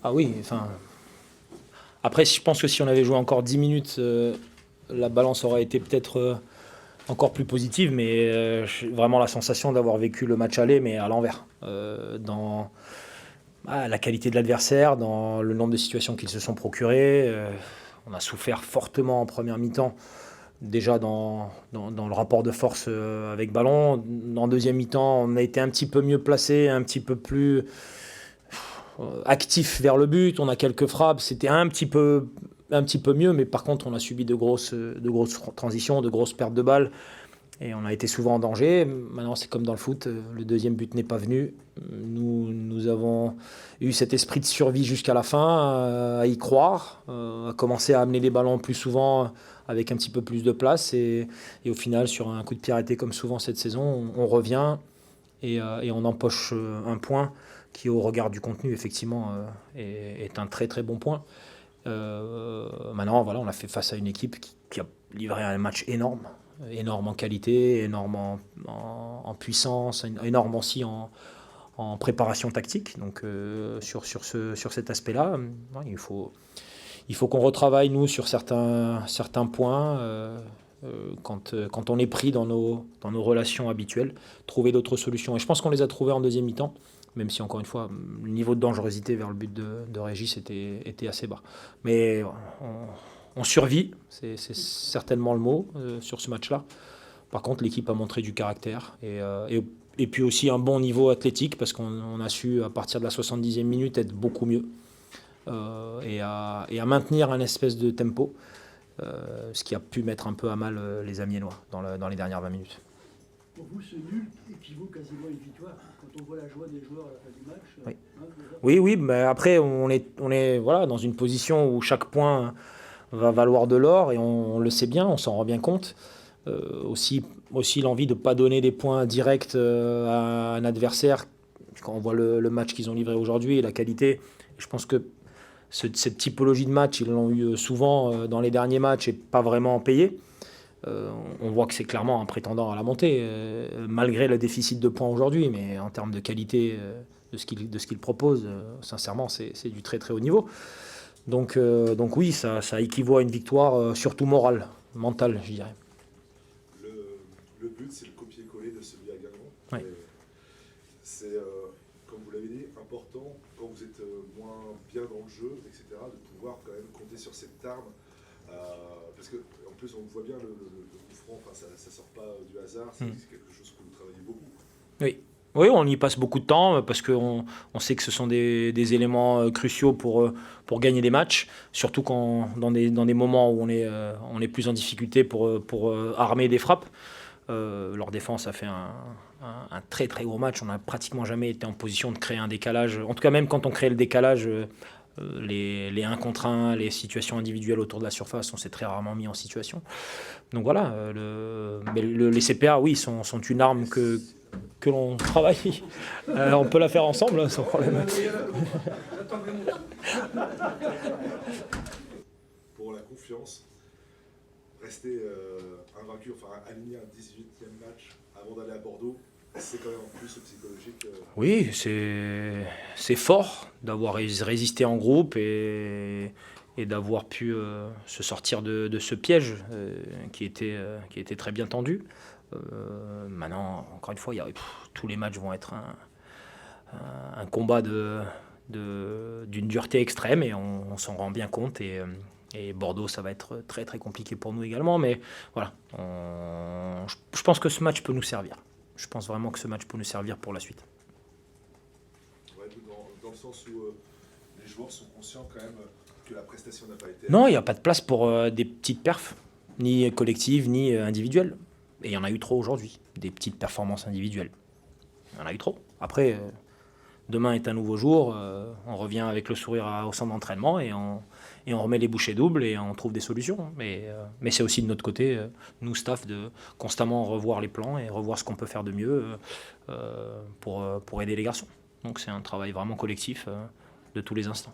Ah oui, enfin. Après, je pense que si on avait joué encore 10 minutes, la balance aurait été peut-être encore plus positive, mais j'ai vraiment la sensation d'avoir vécu le match aller, mais à l'envers. Dans la qualité de l'adversaire, dans le nombre de situations qu'ils se sont procurées. On a souffert fortement en première mi-temps, déjà dans le rapport de force avec ballon. En deuxième mi-temps, on a été un petit peu mieux placé, un petit peu plus actif vers le but. On a quelques frappes, c'était un petit peu mieux, mais par contre, on a subi de grosses transitions, de grosses pertes de balles. Et on a été souvent en danger. Maintenant, c'est comme dans le foot, le deuxième but n'est pas venu. Nous avons eu cet esprit de survie jusqu'à la fin, à y croire, à commencer à amener les ballons plus souvent avec un petit peu plus de place. Et au final, sur un coup de pied arrêté comme souvent cette saison, on revient et on empoche un point qui, au regard du contenu, effectivement, est un très très bon point. Maintenant, voilà, on a fait face à une équipe qui a livré un match énorme, énorme en qualité, énorme en puissance, énorme aussi en préparation tactique. Donc sur cet aspect-là, ouais, il faut qu'on retravaille, nous, sur certains points. Quand on est pris dans nos relations habituelles, trouver d'autres solutions. Et je pense qu'on les a trouvées en deuxième mi-temps, même si, encore une fois, le niveau de dangerosité vers le but de Régis était assez bas. Mais on survit, c'est certainement le mot sur ce match-là. Par contre, l'équipe a montré du caractère et puis aussi un bon niveau athlétique, parce qu'on a su, à partir de la 70e minute, être beaucoup mieux et à maintenir un espèce de tempo, ce qui a pu mettre un peu à mal les Amiénois dans les dernières 20 minutes. Pour vous, ce nul équivaut quasiment à une victoire. Quand on voit la joie des joueurs à la fin du match, Oui. déjà. Oui, mais après, on est voilà, dans une position où chaque point va valoir de l'or et on le sait bien, on s'en rend bien compte. Aussi l'envie de ne pas donner des points directs à un adversaire. Quand on voit le match qu'ils ont livré aujourd'hui et la qualité, je pense que cette typologie de match, ils l'ont eu souvent dans les derniers matchs et pas vraiment payé. On voit que c'est clairement un prétendant à la montée, malgré le déficit de points aujourd'hui, mais en termes de qualité de ce qu'il propose, sincèrement, c'est du très très haut niveau. Donc oui, ça équivaut à une victoire, surtout morale, mentale, je dirais. Le but, c'est le copier-coller de celui à Guingamp. Ouais. C'est, comme vous l'avez dit, important, quand vous êtes moins bien dans le jeu, etc., de pouvoir quand même compter sur cette arme. Parce qu'en plus, on voit bien le coup franc, enfin, ça ne sort pas du hasard, c'est quelque chose que vous travaillez beaucoup. Oui. Oui, on y passe beaucoup de temps parce qu'on sait que ce sont des éléments cruciaux pour gagner des matchs, surtout dans des moments où on est plus en difficulté pour armer des frappes. Leur défense a fait un très très gros match. On n'a pratiquement jamais été en position de créer un décalage. En tout cas, même quand on crée le décalage, les 1 contre 1, les situations individuelles autour de la surface, on s'est très rarement mis en situation. Donc voilà, mais les CPA, oui, sont une arme que l'on travaille. On peut la faire ensemble, hein, sans problème. Pour la confiance, rester invaincu, enfin aligner un 18e match avant d'aller à Bordeaux, c'est quand même en plus psychologique. Oui, c'est fort d'avoir résisté en groupe et d'avoir pu se sortir de ce piège qui était très bien tendu. Maintenant, encore une fois, tous les matchs vont être un combat d'une dureté extrême et on s'en rend bien compte. Et Bordeaux, ça va être très très compliqué pour nous également. Mais voilà, je pense que ce match peut nous servir. Je pense vraiment que ce match peut nous servir pour la suite. Ouais, dans le sens où les joueurs sont conscients quand même que la prestation n'a pas été... Non, il n'y a pas de place pour des petites perfs, ni collectives, ni individuelles. Et il y en a eu trop aujourd'hui, des petites performances individuelles. Il y en a eu trop. Après, demain est un nouveau jour, on revient avec le sourire au centre d'entraînement et on remet les bouchées doubles et on trouve des solutions. Mais c'est aussi de notre côté, nous, staff, de constamment revoir les plans et revoir ce qu'on peut faire de mieux pour aider les garçons. Donc c'est un travail vraiment collectif de tous les instants.